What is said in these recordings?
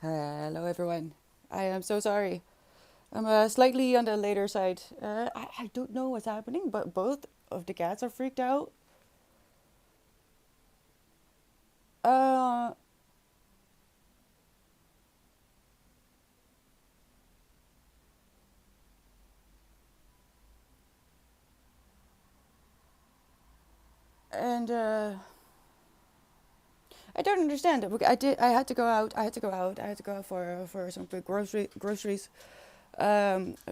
Hello, everyone. I am so sorry. I'm slightly on the later side. I don't know what's happening, but both of the cats are freaked out. Uh, and I don't understand it. I did. I had to go out. I had to go out. I had to go out for some quick groceries.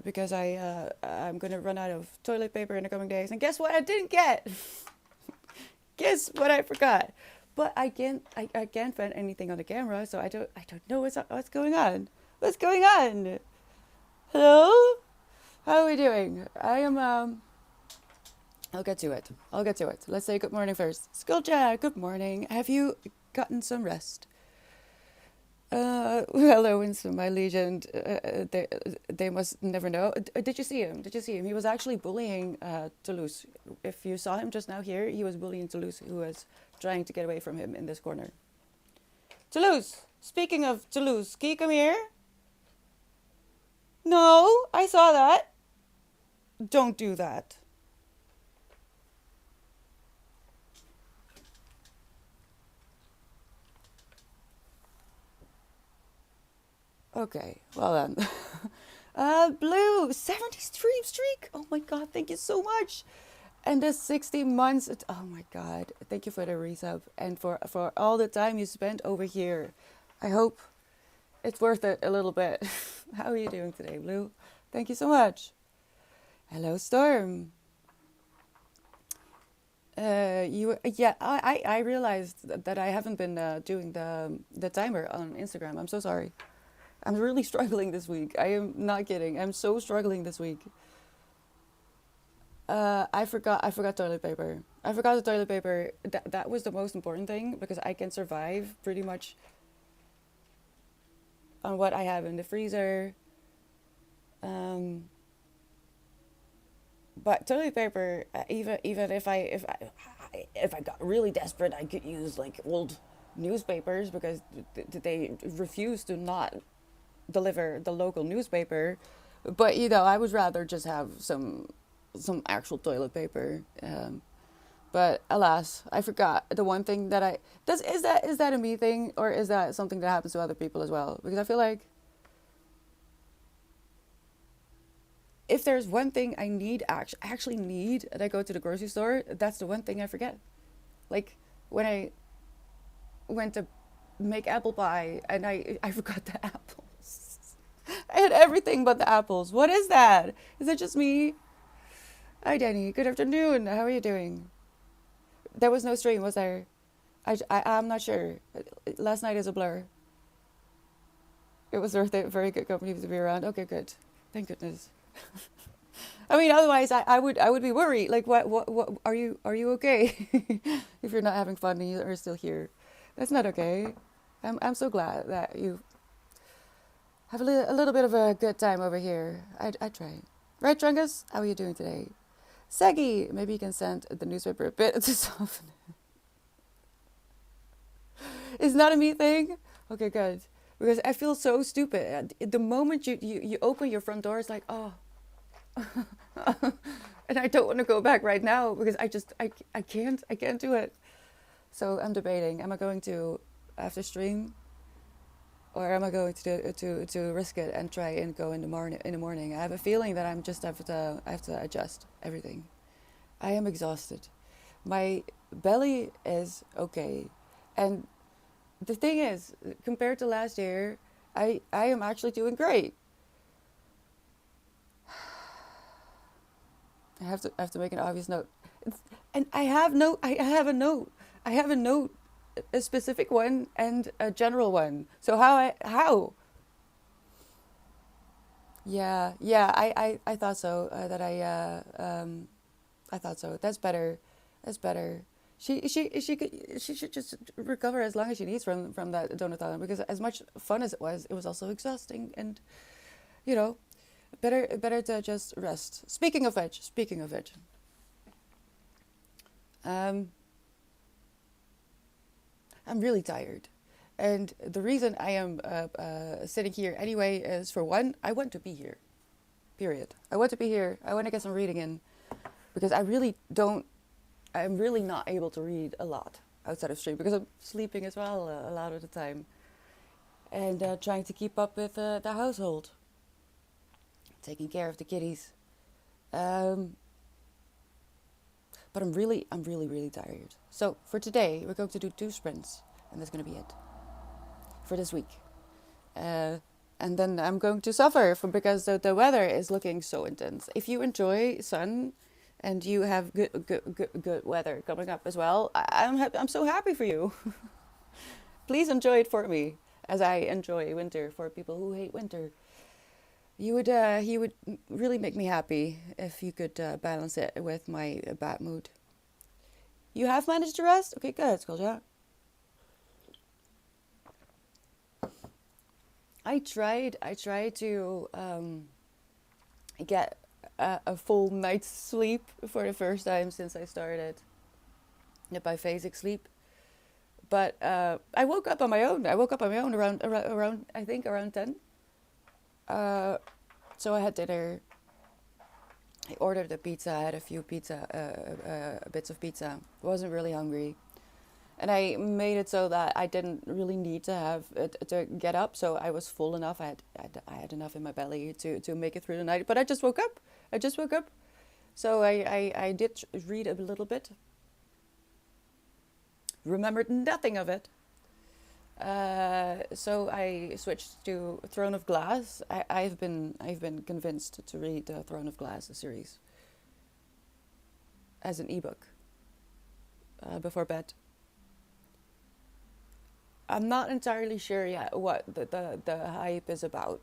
Because I'm gonna run out of toilet paper in the coming days. And guess what? I didn't get. Guess what? I forgot. But I can't find anything on the camera, so I don't know what's going on. What's going on? Hello? How are we doing? I am I'll get to it. I'll get to it. Let's say good morning first. Skulljack, good morning. Have you gotten some rest? Hello, Winston, my legend. They must never know. Did you see him? Did you see him? He was actually bullying Toulouse. If you saw him just now here, he was bullying Toulouse, who was trying to get away from him in this corner. Toulouse! Speaking of Toulouse, can you come here? No, I saw that. Don't do that. Okay, well then. Blue, 70 streak. Oh my god, thank you so much. And the 60 months. Oh my god, thank you for the resub and for all the time you spent over here. I hope it's worth it a little bit. How are you doing today, Blue? Thank you so much. Hello, Storm. I realized that I haven't been doing the timer on Instagram. I'm so sorry. I'm really struggling this week. I am not kidding. I'm so struggling this week. I forgot toilet paper. I forgot the toilet paper. That was the most important thing because I can survive pretty much on what I have in the freezer. Um, but toilet paper, even if I got really desperate, I could use like old newspapers because they refuse to not deliver the local newspaper. But I would rather just have some actual toilet paper. But alas, I forgot the one thing that I does is that a me thing or is that something that happens to other people as well? Because I feel like if there's one thing I need actually need and I go to the grocery store, that's the one thing I forget. Like when I went to make apple pie and I forgot the apples. I had everything but the apples. What is that? Is it just me? Hi, Danny. Good afternoon. How are you doing? There was no stream, was there? I'm not sure. Last night is a blur. It was worth it. Very good company to be around. Okay, good. Thank goodness. I mean, otherwise, I would be worried. Like, what are you okay? If you're not having fun and you are still here, that's not okay. I'm so glad that you have a little bit of a good time over here. I try. Right, Trungus? How are you doing today? Segi, maybe you can send the newspaper a bit to soften. It's not a me thing. Okay, good. Because I feel so stupid. The moment you open your front door, it's like, oh, and I don't want to go back right now because I can't do it. So I'm debating. Am I going to after stream or am I going to risk it and try and go in the morning? In the morning, I have a feeling that I'm just have to adjust everything. I am exhausted. My belly is okay, and the thing is, compared to last year, I am actually doing great. I have to make an obvious note. And I have a note. I have a note, a specific one and a general one. So how? Yeah, I thought so. That I thought so. That's better. That's better. She should just recover as long as she needs from that donut island because as much fun as it was also exhausting and you know better to just rest. Speaking of which, um, I'm really tired. And the reason I am sitting here anyway is, for one, I want to be here. Period. I want to be here. I want to get some reading in, because I really don't. I'm really not able to read a lot outside of stream because I'm sleeping as well a lot of the time, and trying to keep up with the household, taking care of the kitties. Um, but I'm really tired. So for today, we're going to do 2 sprints, and that's going to be it for this week. And then I'm going to suffer from, because the weather is looking so intense. If you enjoy sun and you have good weather coming up as well, I'm so happy for you. Please enjoy it for me, as I enjoy winter for people who hate winter. You would really make me happy if you could balance it with my bad mood. You have managed to rest? Okay, good, Skolja. I tried to get a full night's sleep for the first time since I started the biphasic sleep. But I woke up on my own. I woke up on my own around I think around 10. So I had dinner. I ordered a pizza. I had a few bits of pizza. Wasn't really hungry, and I made it so that I didn't really need to have to get up. So I was full enough. I had enough in my belly to make it through the night. But I just woke up. I just woke up. So I did read a little bit. Remembered nothing of it. So I switched to Throne of Glass. I've been convinced to read the Throne of Glass series as an ebook before bed. I'm not entirely sure yet what the hype is about.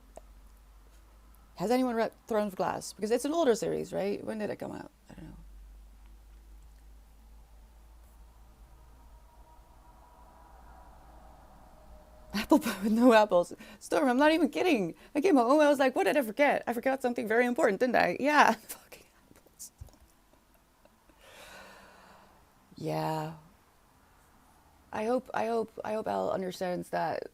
Has anyone read Throne of Glass? Because it's an older series, right? When did it come out? I don't know. Apple pie with no apples. Storm, I'm not even kidding. I came home, I was like, what did I forget? I forgot something very important, didn't I? Yeah, fucking apples. Yeah. I hope Al understands that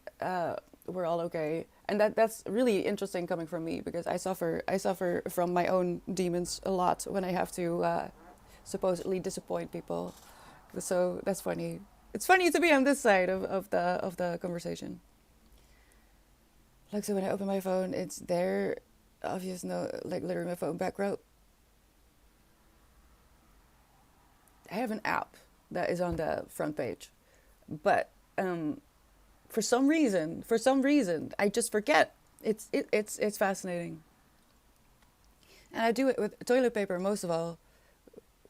we're all okay. And that's really interesting coming from me, because I suffer from my own demons a lot when I have to supposedly disappoint people. So that's funny. It's funny to be on this side of the conversation. Like, so when I open my phone, it's there. Obvious, no, like literally my phone back row. I have an app that is on the front page, but for some reason, I just forget. It's fascinating, and I do it with toilet paper most of all,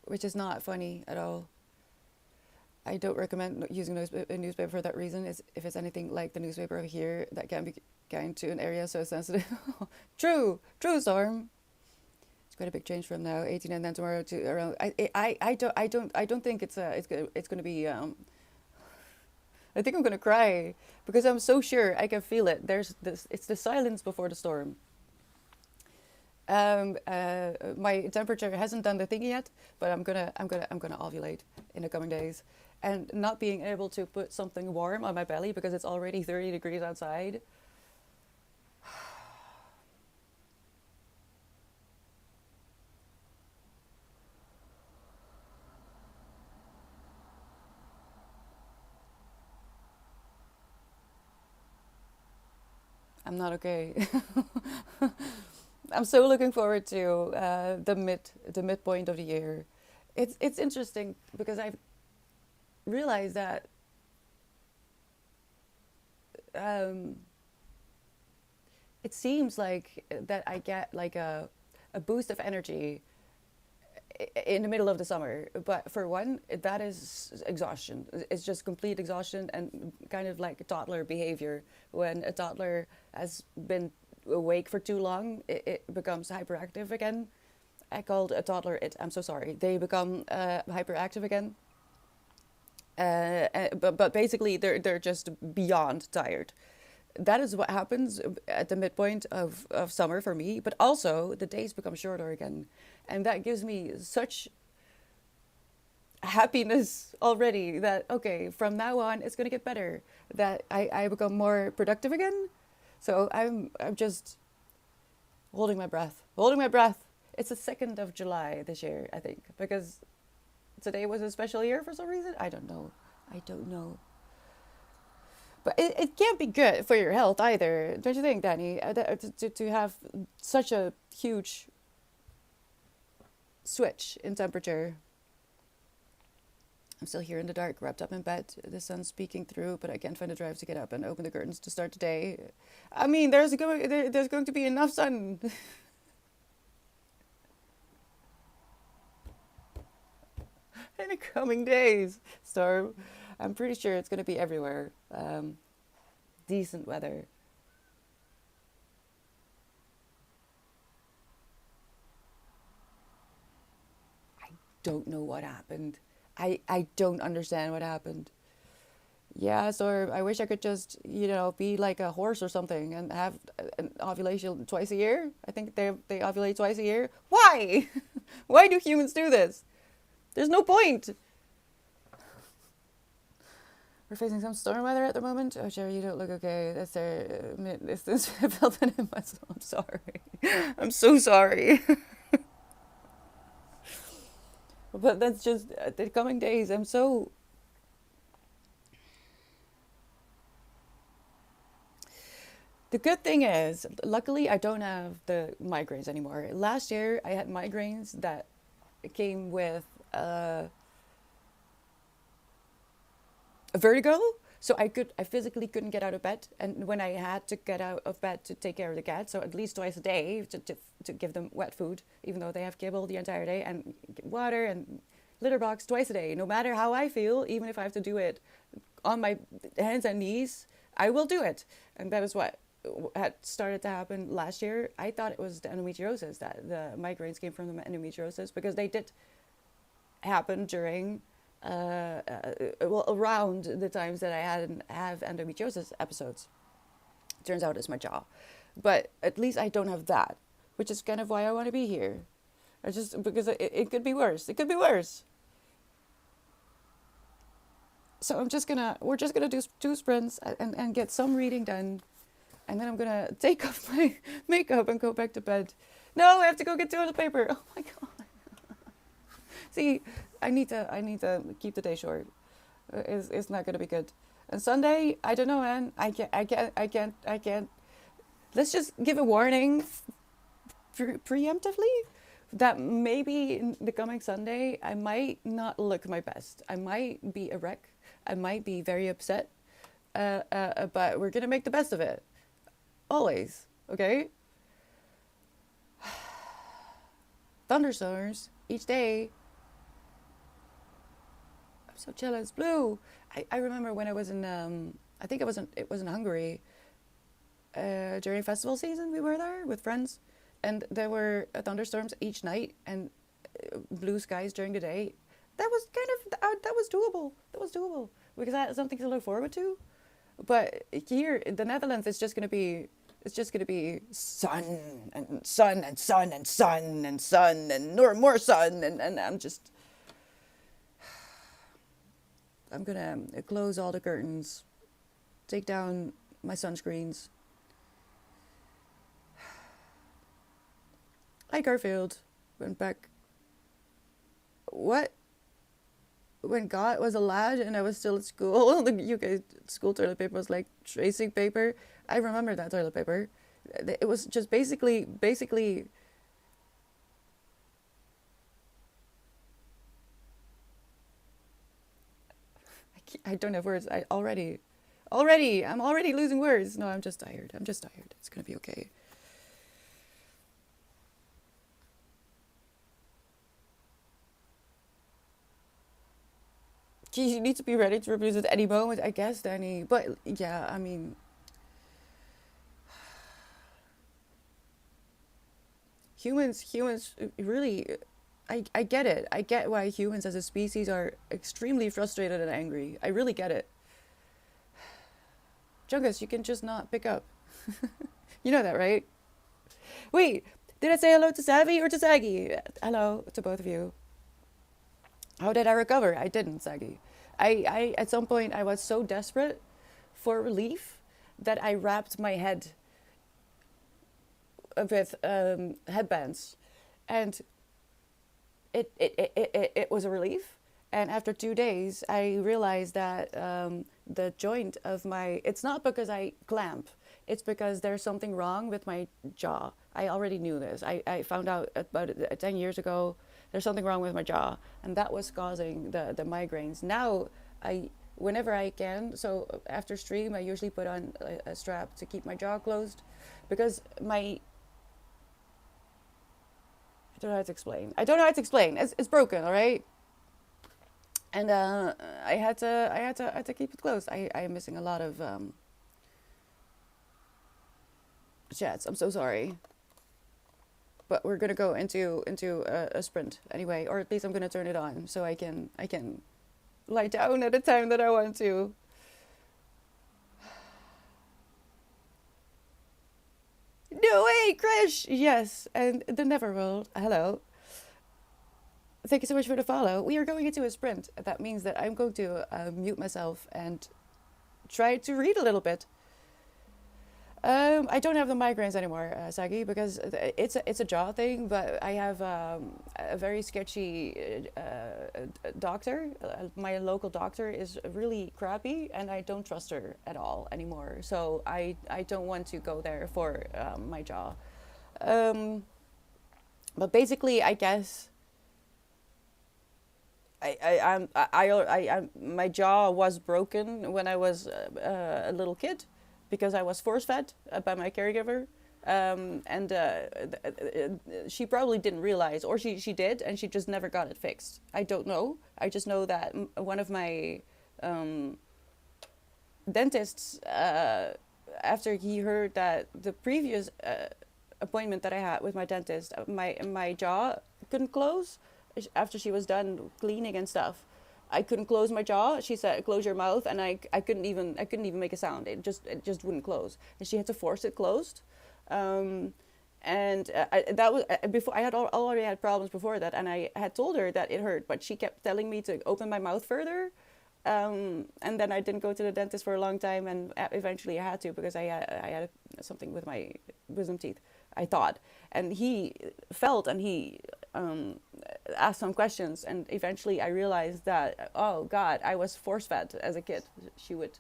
which is not funny at all. I don't recommend using a newspaper for that reason. Is if it's anything like the newspaper over here that can be going to an area so sensitive. True, Storm. It's quite a big change from now, 18, and then tomorrow to around. I don't think it's gonna be. I think I'm gonna cry, because I'm so sure I can feel it. There's this. It's the silence before the storm. My temperature hasn't done the thing yet, but I'm gonna ovulate in the coming days, and not being able to put something warm on my belly because it's already 30 degrees outside. I'm not okay. I'm so looking forward to the midpoint of the year. It's interesting because I've realized that um, it seems like that I get like a boost of energy in the middle of the summer. But for one, that is exhaustion. It's just complete exhaustion, and kind of like toddler behavior. When a toddler has been awake for too long, it becomes hyperactive again. I called a toddler it. I'm so sorry. They become hyperactive again. But basically they're just beyond tired. That is what happens at the midpoint of summer for me. But also the days become shorter again, and that gives me such happiness already that, okay, from now on it's going to get better, that I become more productive again. So I'm just holding my breath, holding my breath. It's the 2nd of July this year, I think, because today was a special year for some reason. I don't know. I don't know. But it can't be good for your health either, don't you think, Danny? To have such a huge switch in temperature. I'm still here in the dark, wrapped up in bed. The sun's peeking through, but I can't find the drive to get up and open the curtains to start the day. I mean, there's going to be enough sun in the coming days. So I'm pretty sure it's going to be everywhere. Decent weather. I don't know what happened. I don't understand what happened. Yeah, so I wish I could just, be like a horse or something and have an ovulation twice a year. I think they ovulate twice a year. Why? Why do humans do this? There's no point. We're facing some storm weather at the moment. Oh, Jerry, you don't look okay. That's this I felt it in my soul. I'm sorry. I'm so sorry. But that's just the coming days. I'm so. The good thing is, luckily, I don't have the migraines anymore. Last year, I had migraines that came with a vertigo. So I physically couldn't get out of bed, and when I had to get out of bed to take care of the cat, so at least twice a day to give them wet food, even though they have kibble the entire day, and water and litter box twice a day. No matter how I feel, even if I have to do it on my hands and knees, I will do it. And that is what had started to happen last year. I thought it was the endometriosis, that the migraines came from the endometriosis, because they did happen during well, around the times that I hadn't have endometriosis episodes. Turns out it's my jaw, but at least I don't have that, which is kind of why I want to be here. I just because it could be worse. It could be worse. So we're just gonna do 2 sprints and get some reading done, and then I'm gonna take off my makeup and go back to bed. No, I have to go get toilet paper. Oh my god. See, I need to keep the day short. It's not gonna be good. And Sunday, I don't know, man. I can't. Let's just give a warning preemptively that maybe in the coming Sunday I might not look my best. I might be a wreck. I might be very upset. But we're gonna make the best of it. Always, okay? Thunderstorms each day. I'm so jealous. Blue. I remember when I was in I think it was in Hungary. During festival season, we were there with friends, and there were thunderstorms each night and blue skies during the day. That was kind of that was doable. That was doable because I had something to look forward to. But here in the Netherlands, it's just gonna be sun and sun and sun and sun and sun and more sun, and I'm gonna close all the curtains, take down my sunscreens. Hi Garfield, went back. What? When God was a lad and I was still at school, the UK school toilet paper was like tracing paper. I remember that toilet paper. It was just basically. I don't have words. I'm already losing words. No, I'm just tired. I'm just tired. It's gonna be okay. Geez, you need to be ready to reproduce at any moment, I guess, Danny. But yeah, I mean, humans really. I get it. I get why humans as a species are extremely frustrated and angry. I really get it. Jungus, you can just not pick up. You know that, right? Wait, did I say hello to Savvy or to Saggy? Hello to both of you. How did I recover? I didn't, Sagi. I at some point I was so desperate for relief that I wrapped my head with headbands, and it was a relief. And after 2 days, I realized that the joint of my, it's not because I clamp, it's because there's something wrong with my jaw. I already knew this. I found out about it 10 years ago. There's something wrong with my jaw, and that was causing the migraines. Now, whenever I can, so after stream, I usually put on a strap to keep my jaw closed because my, I don't know how to explain. I don't know how to explain. It's broken, all right? And I had to keep it closed. I am missing a lot of chats. I'm so sorry, but we're gonna go into a sprint anyway, or at least I'm gonna turn it on so I can lie down at the time that I want to. No way, Krish. Yes, and the Neverworld. Hello. Thank you so much for the follow. We are going into a sprint. That means that I'm going to mute myself and try to read a little bit. I don't have the migraines anymore, Sagi, because it's a jaw thing. But I have a very sketchy doctor. My local doctor is really crappy, and I don't trust her at all anymore. So I don't want to go there for my jaw. Um, but basically, I guess my jaw was broken when I was a little kid because I was force fed by my caregiver. And she probably didn't realize, or she did, and she just never got it fixed. I don't know. I just know that one of my um, dentists, after he heard that the previous appointment that I had with my dentist, my jaw couldn't close after she was done cleaning and stuff. I couldn't close my jaw. She said, "Close your mouth," and I couldn't even make a sound. It just wouldn't close, and she had to force it closed. Um, and that was before I had already had problems before that, and I had told her that it hurt, but she kept telling me to open my mouth further. And then I didn't go to the dentist for a long time, and eventually I had to because I had something with my wisdom teeth. I thought, and he felt, and he asked some questions, and eventually I realized that, oh God, I was force fed as a kid. She would,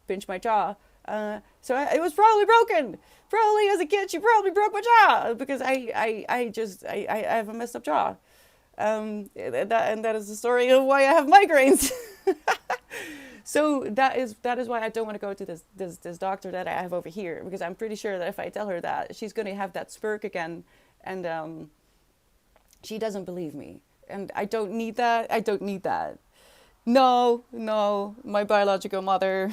pinch my jaw. It was probably broken. Probably as a kid, she probably broke my jaw because I have a messed up jaw. And that is the story of why I have migraines. So that is why I don't want to go to this doctor that I have over here, because I'm pretty sure that if I tell her that, she's going to have that smirk again, and she doesn't believe me, and I don't need that. I don't need that. No, no, my biological mother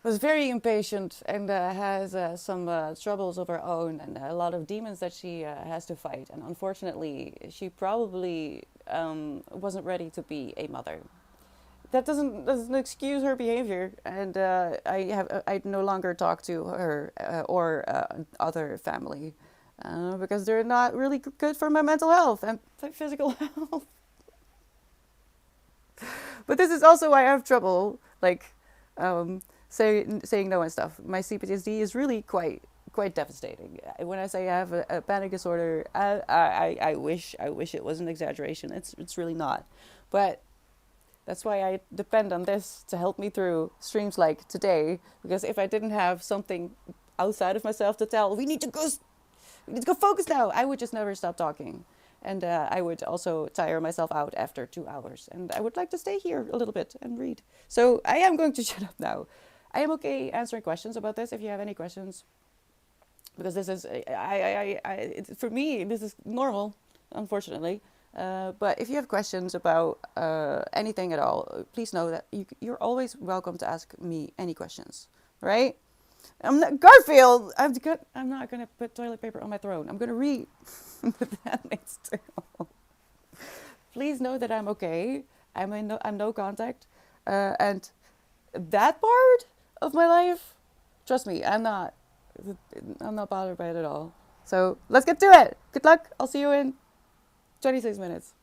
was very impatient and has some troubles of her own and a lot of demons that she has to fight. And unfortunately, she probably wasn't ready to be a mother. That doesn't excuse her behavior, and I no longer talk to her or other family because they're not really good for my mental health and physical health. But this is also why I have trouble like saying no and stuff. My CPTSD is really quite devastating. When I say I have a panic disorder, I wish it was an exaggeration. It's really not, but that's why I depend on this to help me through streams like today. Because if I didn't have something outside of myself to tell, we need to go focus now, I would just never stop talking. And I would also tire myself out after 2 hours. And I would like to stay here a little bit and read. So I am going to shut up now. I am okay answering questions about this if you have any questions. Because this is, for me, this is normal, unfortunately. But if you have questions about anything at all, please know that you're always welcome to ask me any questions, right? I'm not Garfield. I'm not gonna put toilet paper on my throne. I'm gonna read the Handmaid's Tale. Please know that I'm okay. I'm no contact, and that part of my life, trust me, I'm not bothered by it at all. So let's get to it. Good luck. I'll see you in 26 minutes.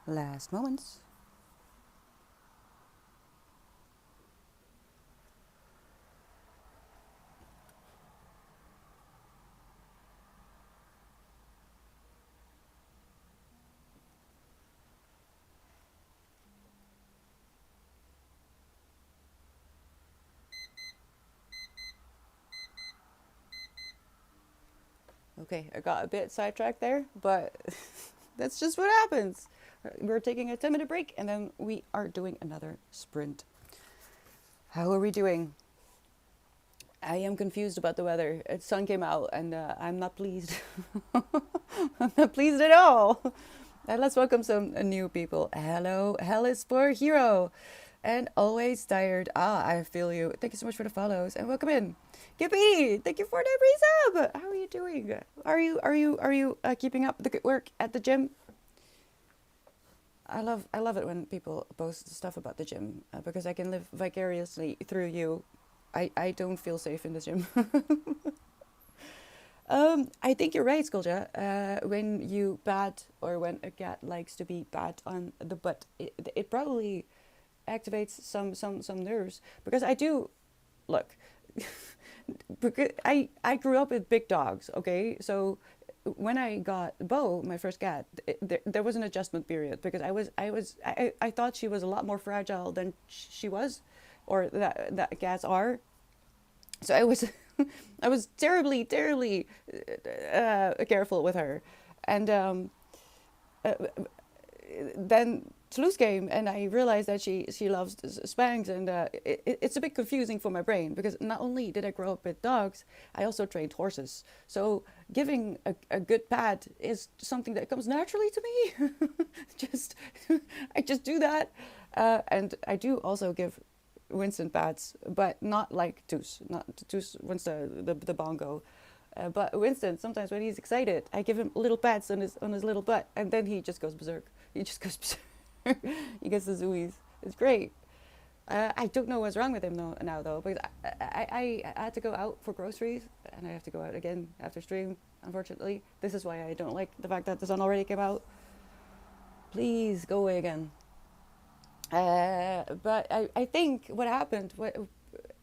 Last moments. Okay, I got a bit sidetracked there, but that's just what happens. We're taking a 10-minute break and then we are doing another sprint. How are we doing? I am confused about the weather. The sun came out and I'm not pleased. I'm not pleased at all. And let's welcome some new people. Hello, Hell is for Hero. And always tired. Ah, I feel you. Thank you so much for the follows and welcome in. Gippy, thank you for the resub. How are you doing? Are you keeping up the good work at the gym? I love it when people post stuff about the gym because I can live vicariously through you. I don't feel safe in the gym. I think you're right, Skulja. When you pat or when a cat likes to be pat on the butt, it probably activates some nerves because I do look. Because I grew up with big dogs. Okay, so when I got Bo, my first cat, there was an adjustment period because I thought she was a lot more fragile than she was, or that cats are. So I was I was terribly careful with her, and uh, then Toulouse came, and I realized that she loves Spanx, and it's a bit confusing for my brain because not only did I grow up with dogs, I also trained horses. So giving a good pat is something that comes naturally to me. just I just do that, and I do also give Winston pats, but not like Toos. Not Toos wants the bongo. But Winston, sometimes when he's excited, I give him little pats on his little butt, and then he just goes berserk. He just goes berserk. He gets the zoomies. It's great. I don't know what's wrong with him now though, because I had to go out for groceries, and I have to go out again after stream. Unfortunately, this is why I don't like the fact that the sun already came out. Please go away again. But I think what happened,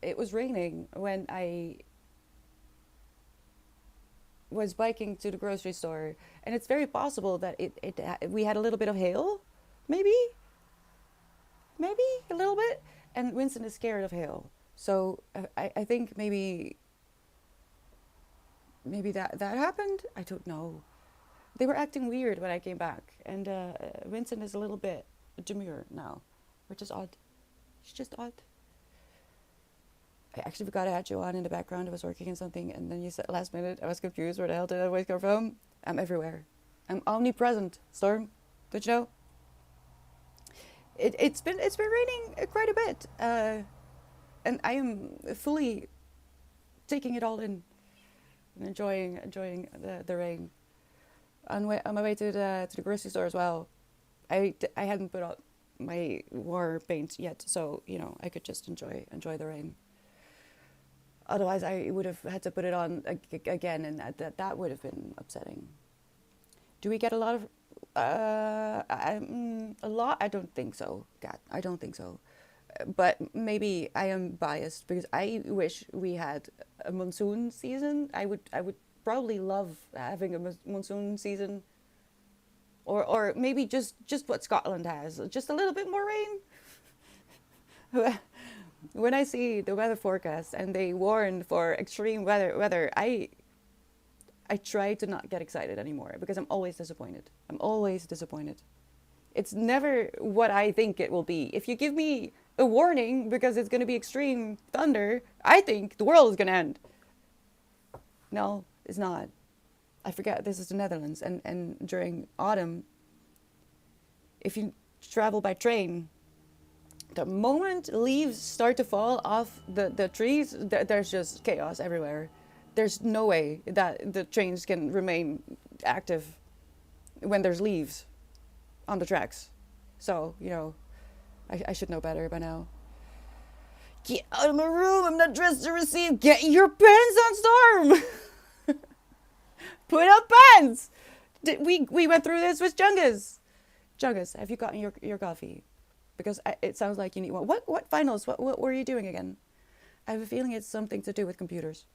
it was raining when I was biking to the grocery store, and it's very possible that we had a little bit of hail, maybe a little bit, and Winston is scared of hail, so I think maybe that happened. I don't know. They were acting weird when I came back, and Winston is a little bit demure now, which is odd. It's just odd. I actually forgot I had you on in the background. I was working on something, and then you said last minute. I was confused. Where the hell did that voice come from? I'm everywhere. I'm omnipresent. Storm, did you know? It's been raining quite a bit, and I am fully taking it all in and enjoying the rain. On my way to the grocery store as well. I hadn't put on my war paint yet, so I could just enjoy the rain. Otherwise, I would have had to put it on again, and that would have been upsetting. Do we get a lot of a lot? I don't think so. God, I don't think so. But maybe I am biased because I wish we had a monsoon season. I would probably love having a monsoon season, or maybe just what Scotland has, just a little bit more rain. When I see the weather forecast and they warn for extreme weather, I try to not get excited anymore because I'm always disappointed. I'm always disappointed. It's never what I think it will be. If you give me a warning because it's going to be extreme thunder, I think the world is going to end. No, it's not. I forget this is the Netherlands, and during autumn, if you travel by train, the moment leaves start to fall off the trees, there's just chaos everywhere. There's no way that the trains can remain active when there's leaves on the tracks. So, I should know better by now. Get out of my room, I'm not dressed to receive. Get your pants on, Storm! Put up pants! We went through this with Chungus. Chungus, have you gotten your coffee? Because it sounds like you need one. What finals? What were you doing again? I have a feeling it's something to do with computers,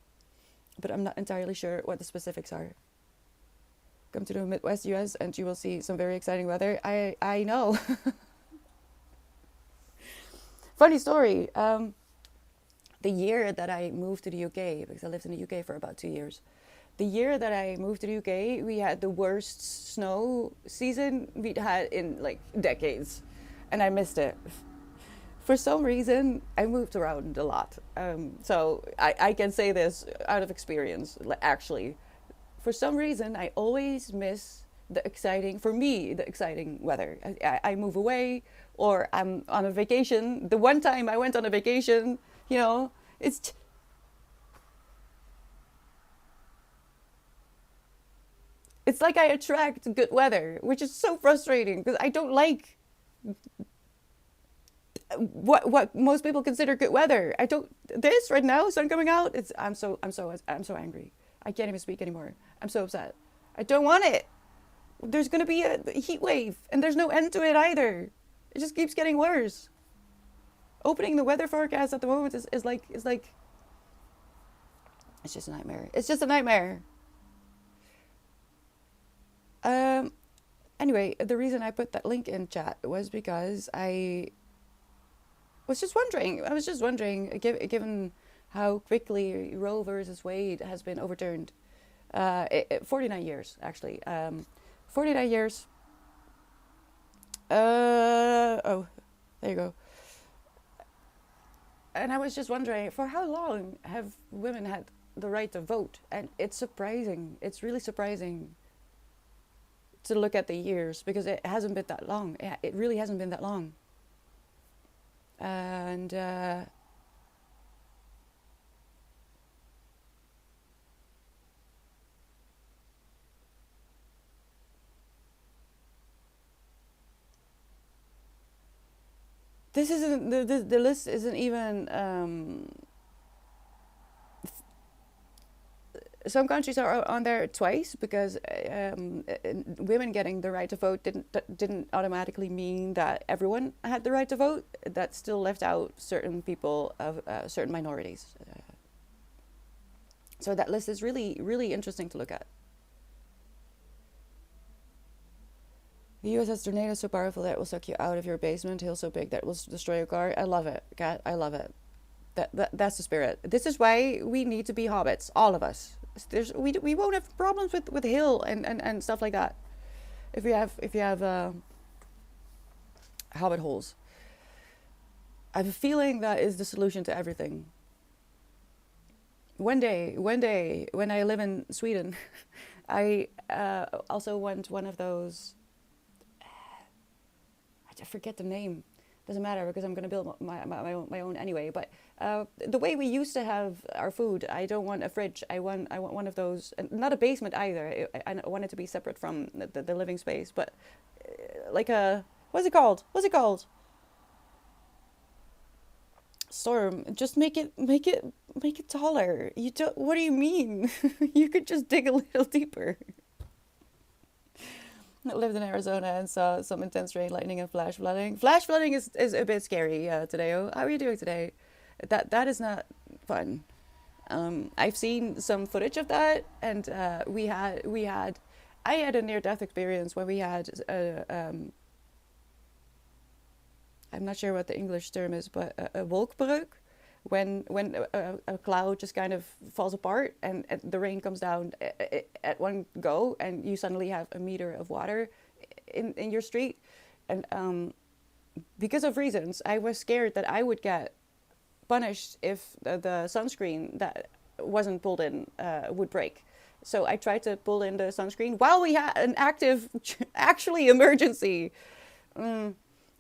but I'm not entirely sure what the specifics are. Come to the Midwest US and you will see some very exciting weather. I know. Funny story. The year that I moved to the UK, because I lived in the UK for about 2 years, the year that I moved to the UK, we had the worst snow season we'd had in like decades, and I missed it. For some reason, I moved around a lot. So I can say this out of experience, actually. For some reason, I always miss the exciting, for me, the exciting weather. I move away or I'm on a vacation. The one time I went on a vacation, you know, it's it's like I attract good weather, which is so frustrating because I don't like what most people consider good weather. I don't this right now, sun coming out. It's I'm so angry. I can't even speak anymore. I'm so upset. I don't want it. There's gonna be a heat wave, and there's no end to it either. It just keeps getting worse. Opening the weather forecast at the moment is like it's just a nightmare. It's just a nightmare. Um. Anyway, the reason I put that link in chat was because I was just wondering, given how quickly Roe versus Wade has been overturned, 49 years actually, 49 years. Oh, there you go. And I was just wondering, for how long have women had the right to vote? And it's surprising. It's really surprising to look at the years because it hasn't been that long. It really hasn't been that long. And this isn't the list isn't even. Some countries are on there twice because women getting the right to vote didn't automatically mean that everyone had the right to vote. That still left out certain people of certain minorities. So that list is really really interesting to look at. The U.S. has tornadoes so powerful that it will suck you out of your basement. Hail so big that it will destroy your car. I love it, Kat. I love it. That's the spirit. This is why we need to be hobbits, all of us. We won't have problems with hail and stuff like that if you have hobbit holes. I have a feeling that is the solution to everything. One day, when I live in Sweden, I also want one of those. I forget the name. Doesn't matter because I'm gonna build my own anyway. But the way we used to have our food, I don't want a fridge. I want one of those. Not a basement either. I want it to be separate from the living space. But like a what's it called? What's it called? Storm. Just make it taller. You don't. What do you mean? You could just dig a little deeper. I lived in Arizona and saw some intense rain, lightning, and flash flooding. Flash flooding is a bit scary today. Oh, how are you doing today? That is not fun. I've seen some footage of that, and I had a near death experience when we had I'm not sure what the English term is, but a wolkbreuk, when a cloud just kind of falls apart and the rain comes down at one go, and you suddenly have a meter of water in your street, and because of reasons, I was scared that I would get punished if the sunscreen that wasn't pulled in would break. So I tried to pull in the sunscreen while we had an active, actually emergency.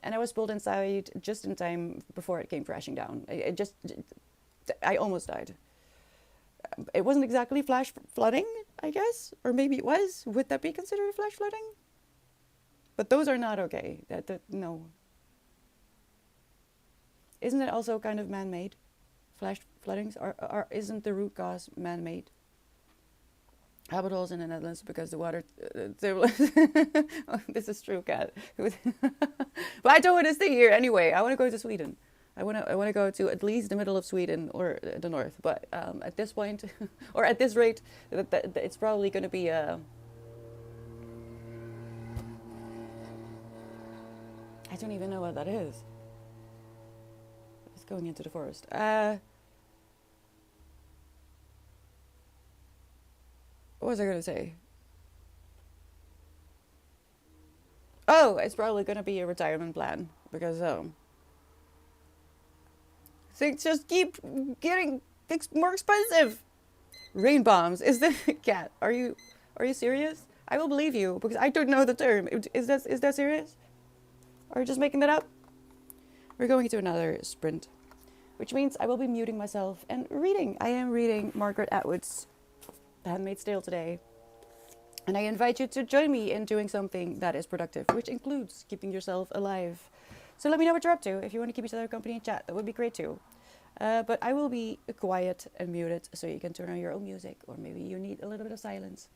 And I was pulled inside just in time before it came crashing down. I almost died. It wasn't exactly flash flooding, I guess, or maybe it was. Would that be considered flash flooding? But those are not okay. No. Isn't it also kind of man-made? Flash floodings isn't the root cause man-made? habit holes in the Netherlands because the water. Oh, this is true, cat. But I don't want to stay here anyway. I want to go to Sweden. I want to go to at least the middle of Sweden or the north. But at this point, or at this rate, it's probably going to be I don't even know what that is. It's going into the forest. What was I going to say? Oh, it's probably going to be a retirement plan because things just keep getting more expensive. Rain bombs. Is the cat? Are you serious? I will believe you because I don't know the term. Is that serious? Are you just making that up? We're going to another sprint, which means I will be muting myself and reading. I am reading Margaret Atwood's Handmaid's Tale today. And I invite you to join me in doing something that is productive, which includes keeping yourself alive. So let me know what you're up to. If you want to keep each other company in chat, that would be great too. But I will be quiet and muted so you can turn on your own music, or maybe you need a little bit of silence.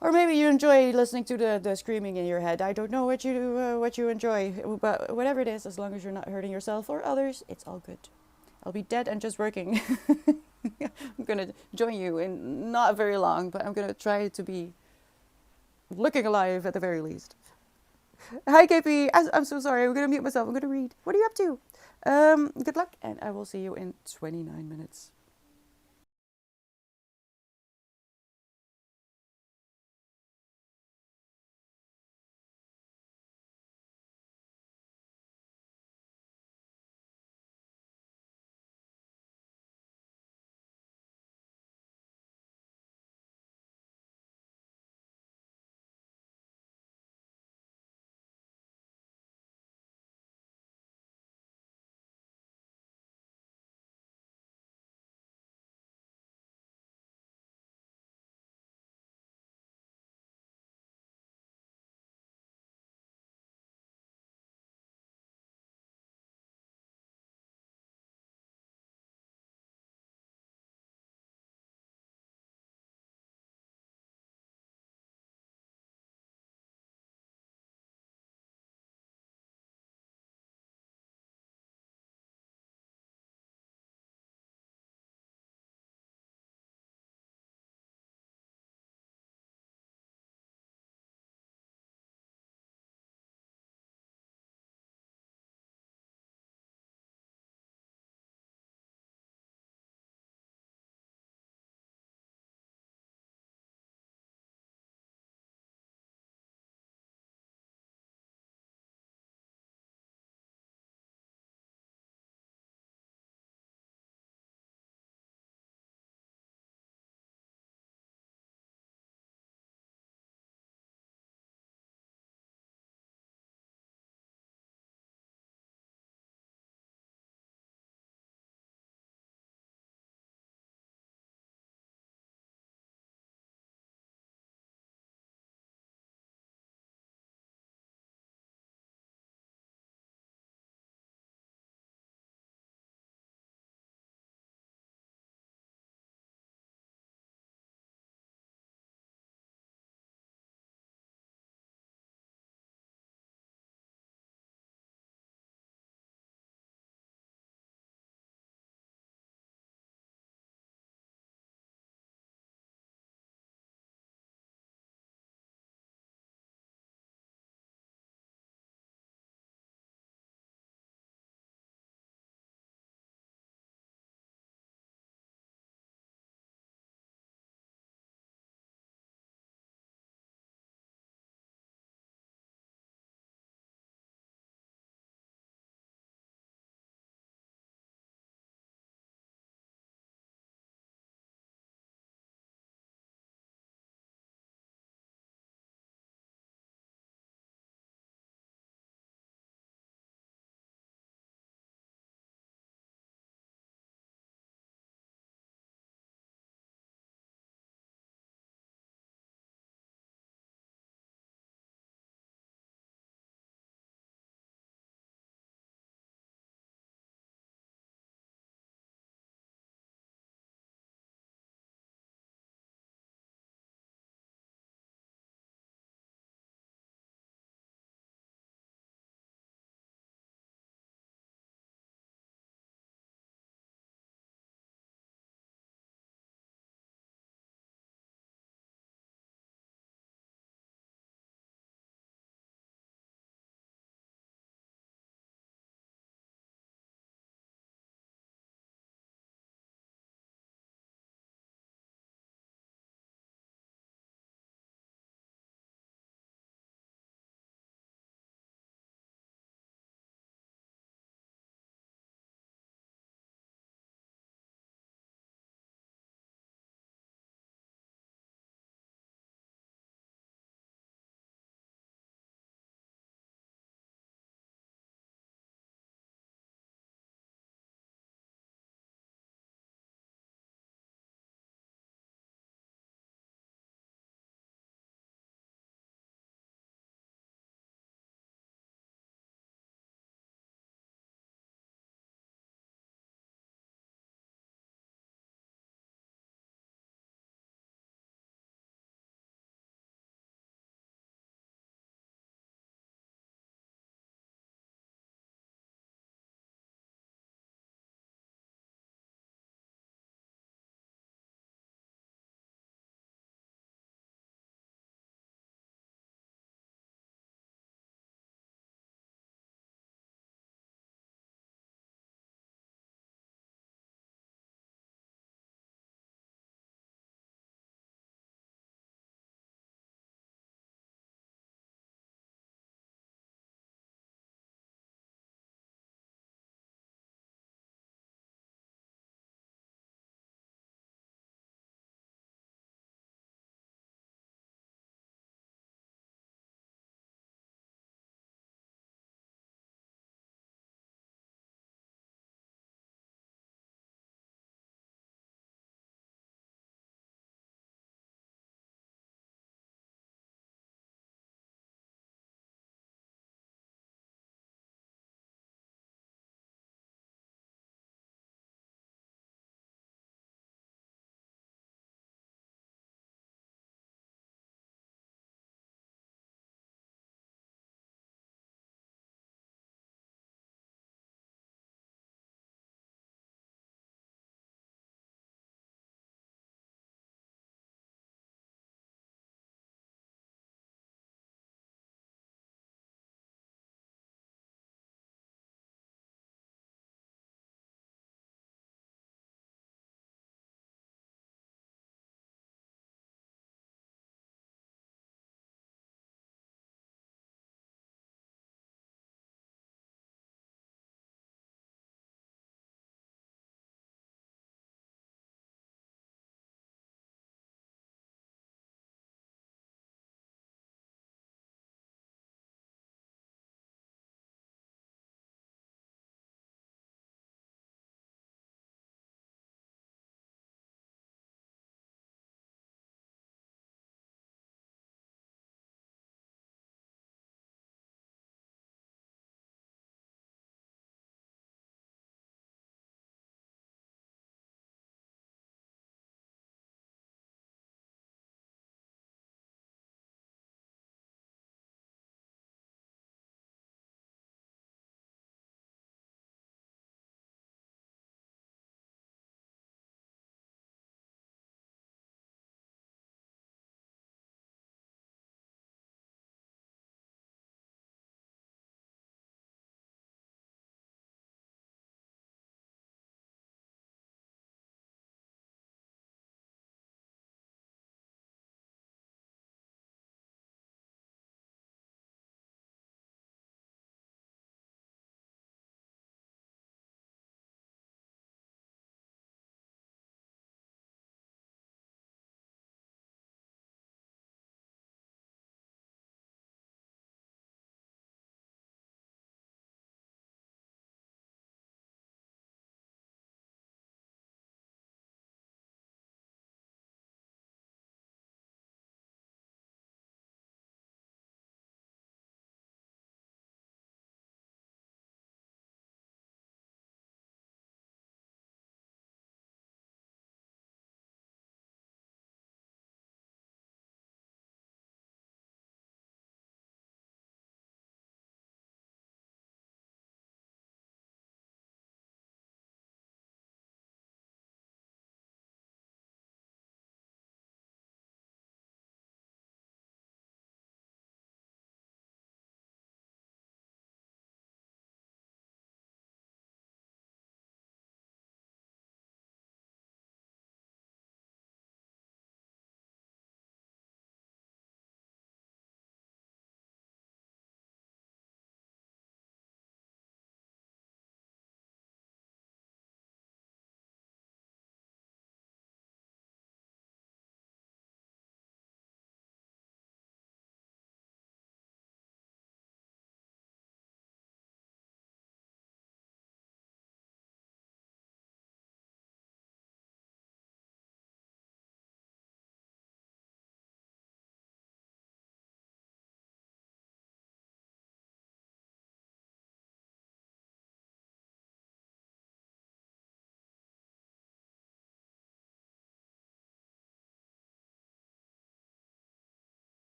Or maybe you enjoy listening to the screaming in your head. I don't know what you enjoy, but whatever it is, as long as you're not hurting yourself or others, it's all good. I'll be dead and just working. I'm gonna join you in not very long, but I'm gonna try to be looking alive at the very least. Hi KP, I'm so sorry. I'm gonna mute myself. I'm gonna read. What are you up to? Good luck, and I will see you in 29 minutes.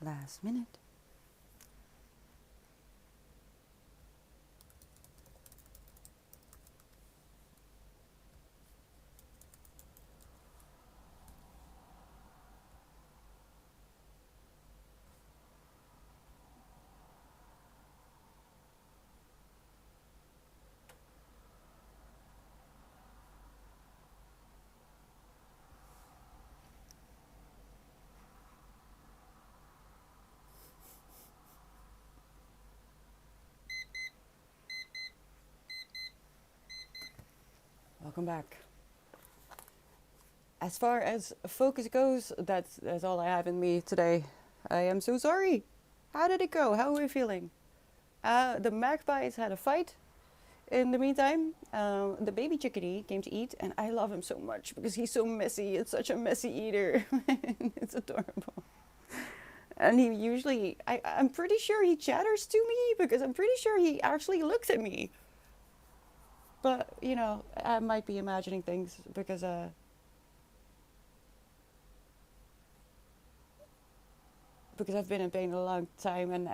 Last minute. Welcome back. As far as focus goes, that's all I have in me today. I am so sorry. How did it go? How are we feeling? The magpies had a fight. In the meantime, the baby chickadee came to eat, and I love him so much because he's so messy. It's such a messy eater. It's adorable. And he usually, I'm pretty sure he chatters to me because I'm pretty sure he actually looks at me. But, I might be imagining things because I've been in pain a long time, and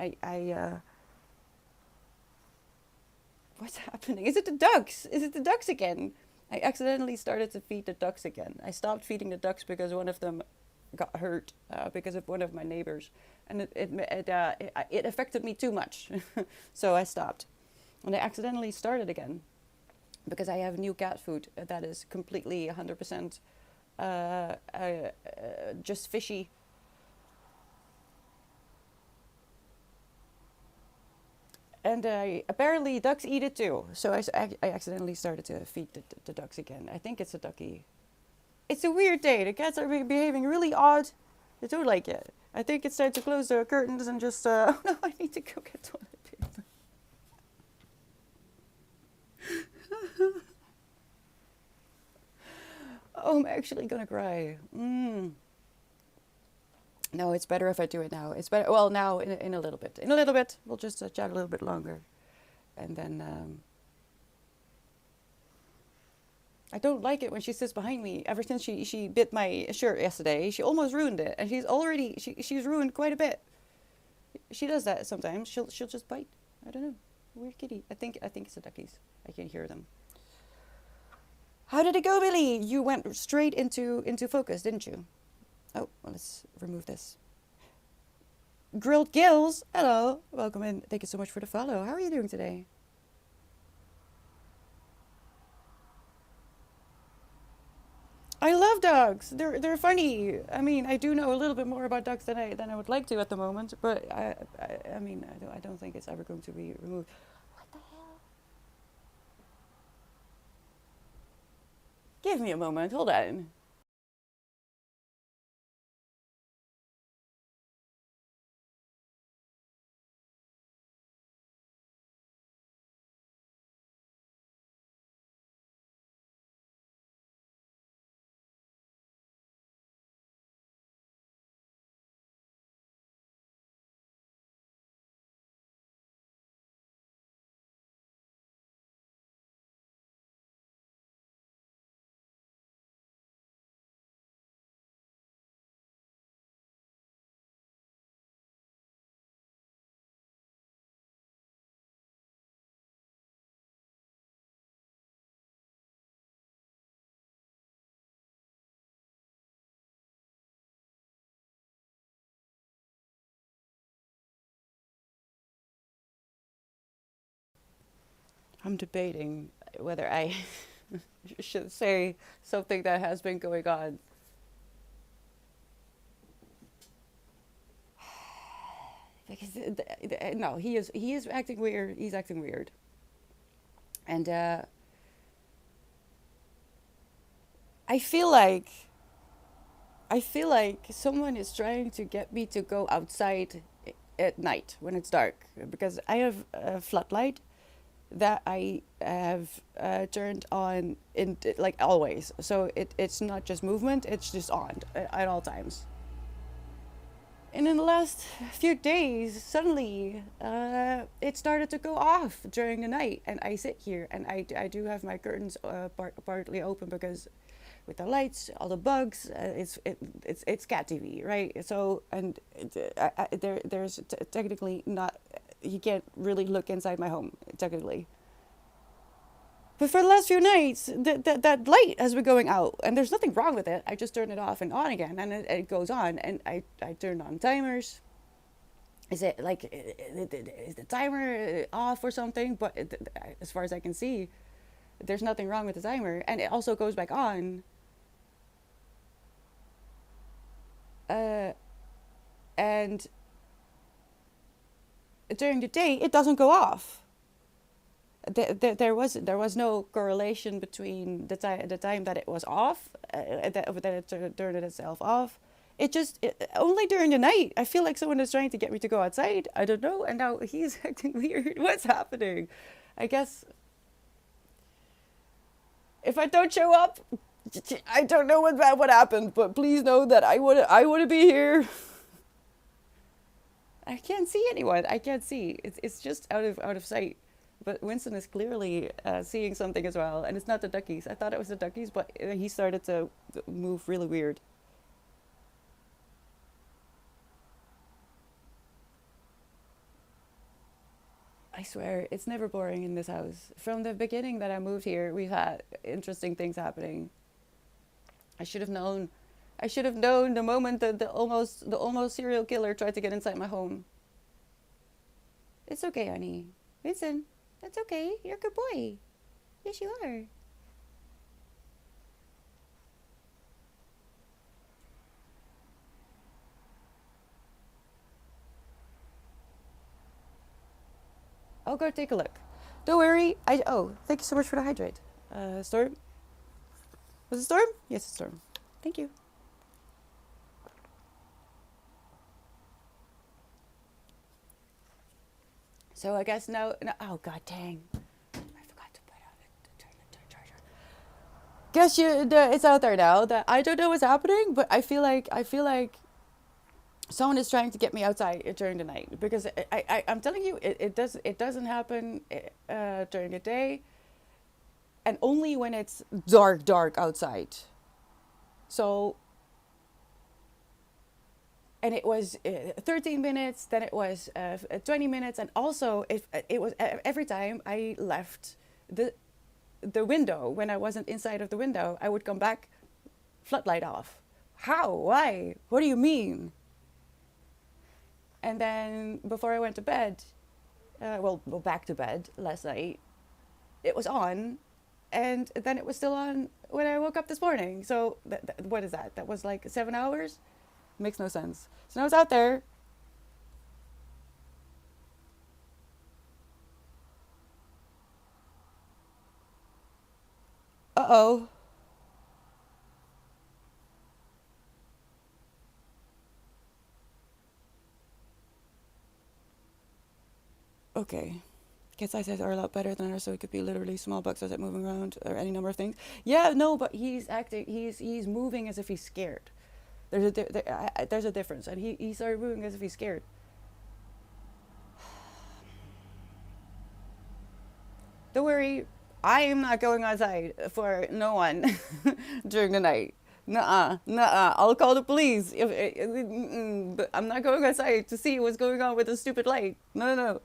what's happening? Is it the ducks? Is it the ducks again? I accidentally started to feed the ducks again. I stopped feeding the ducks because one of them got hurt because of one of my neighbors, and it affected me too much, so I stopped. And I accidentally started again because I have new cat food that is completely 100% just fishy. And apparently ducks eat it too. So I accidentally started to feed the ducks again. I think it's a ducky. It's a weird day. The cats are behaving really odd. I don't like it. I think it's time to close the curtains and just... oh no, I need to go get toilet paper. Oh, I'm actually gonna cry. No, it's better if I do it now. It's better. Well, now in a little bit. In a little bit, we'll just chat a little bit longer, and then I don't like it when she sits behind me. Ever since she bit my shirt yesterday, she almost ruined it, and she's ruined quite a bit. She does that sometimes. She'll just bite. I don't know. Weird kitty. I think it's the duckies. I can hear them. How did it go, Billy? You went straight into focus, didn't you? Oh, well, let's remove this. Grilled Gills, hello, welcome in. Thank you so much for the follow. How are you doing today? I love dogs. They're funny. I mean, I do know a little bit more about dogs than I would like to at the moment, but I mean, I don't think it's ever going to be removed. What the hell? Give me a moment. Hold on. I'm debating whether I should say something that has been going on. Because no, he is acting weird. He's acting weird, and I feel like I feel like someone is trying to get me to go outside at night when it's dark because I have a floodlight that I have turned on in like always. So it's not just movement; it's just on at all times. And in the last few days, suddenly it started to go off during the night, and I sit here and I do have my curtains partly open because with the lights, all the bugs. It's cat TV, right? So and there's technically not, you can't really look inside my home technically. But for the last few nights, that light has been going out, and there's nothing wrong with it. I just turn it off and on again, and it goes on. And I turned on timers. Is it like, is the timer off or something? But as far as I can see, there's nothing wrong with the timer, and it also goes back on. Uh, and during the day, it doesn't go off. There was no correlation between the time that it was off, that it turned itself off. Only during the night. I feel like someone is trying to get me to go outside. I don't know, and now he's acting weird. What's happening? I guess if I don't show up, I don't know what happened. But please know that I would be here. I can't see anyone. I can't see. It's just out of sight. But Winston is clearly seeing something as well, and it's not the duckies. I thought it was the duckies, but he started to move really weird. I swear, it's never boring in this house. From the beginning that I moved here, we've had interesting things happening. I should have known. I should have known the moment that the almost serial killer tried to get inside my home. It's okay, honey. Vincent, that's okay. You're a good boy. Yes, you are. I'll go take a look. Don't worry. Thank you so much for the hydrate. Storm? Was it Storm? Yes, it's Storm. Thank you. So I guess no. Oh god dang! I forgot to put out the charger. Guess it's out there now. That I don't know what's happening, but I feel like someone is trying to get me outside during the night, because I'm telling you, it doesn't happen during the day, and only when it's dark outside. So, and it was 13 minutes, then it was 20 minutes, and also if it was every time I left the the window, when I wasn't inside of the window, I would come back, floodlight off. How? Why? What do you mean? And then before I went to bed, back to bed last night, it was on, and then it was still on when I woke up this morning. So what is that? That was like 7 hours. Makes no sense. So now it's out there. Uh oh. Okay. Cat sizes are a lot better than ours, so it could be literally small boxes that moving around or any number of things. Yeah, no, but he's acting. He's moving as if he's scared. There's a difference, and he started moving as if he's scared. Don't worry, I am not going outside for no one during the night. Nuh-uh, nuh-uh. I'll call the police. But I'm not going outside to see what's going on with the stupid light. No, no, no.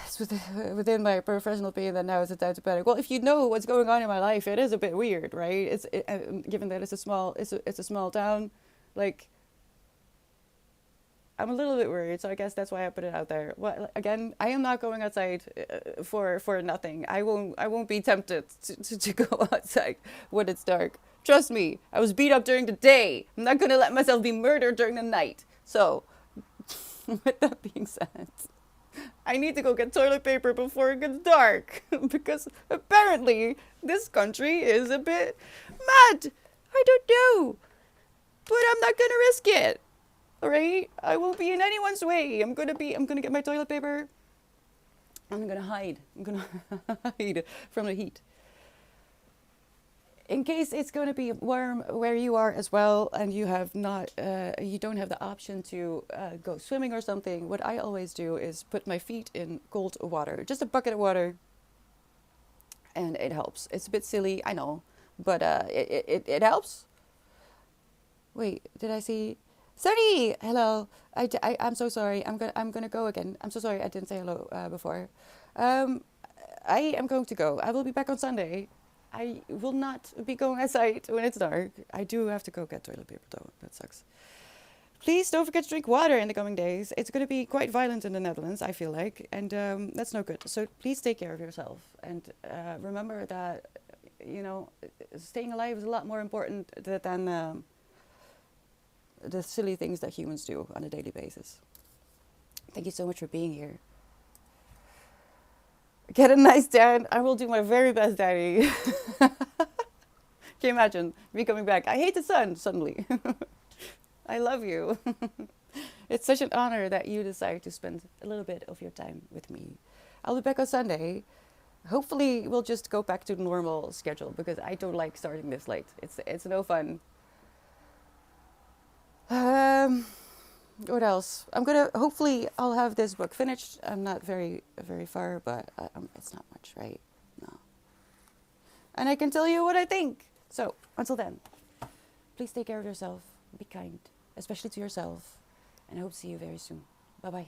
It's within my professional opinion that now is the time to panic. Well, if you know what's going on in my life, it is a bit weird, right? Given that it's a small town, like I'm a little bit worried. So I guess that's why I put it out there. Well, again, I am not going outside for nothing. I won't be tempted to go outside when it's dark. Trust me, I was beat up during the day. I'm not gonna let myself be murdered during the night. So, with that being said, I need to go get toilet paper before it gets dark. Because apparently this country is a bit mad. I don't know. But I'm not gonna risk it. Alright? I won't be in anyone's way. I'm gonna get my toilet paper. I'm gonna hide. I'm gonna hide from the heat. In case it's going to be warm where you are as well, and you don't have the option to go swimming or something, what I always do is put my feet in cold water, just a bucket of water, and it helps. It's a bit silly, I know, but it helps. Wait, did I see? Sunny, hello. I'm so sorry. I'm gonna go again. I'm so sorry. I didn't say hello before. Um, I am going to go. I will be back on Sunday. I will not be going outside when it's dark. I do have to go get toilet paper though. That sucks. Please don't forget to drink water in the coming days. It's going to be quite violent in the Netherlands, I feel like, and that's no good. So please take care of yourself and remember that, you know, staying alive is a lot more important than the silly things that humans do on a daily basis. Thank you so much for being here. Get a nice tan. I will do my very best, Daddy. Can you imagine me coming back? I hate the sun suddenly. I love you. It's such an honor that you decide to spend a little bit of your time with me. I'll be back on Sunday. Hopefully, we'll just go back to the normal schedule because I don't like starting this late. It's no fun. What else? Hopefully, I'll have this book finished. I'm not very far, but it's not much, right? No. And I can tell you what I think. So, until then, please take care of yourself. Be kind, especially to yourself. And I hope to see you very soon. Bye-bye.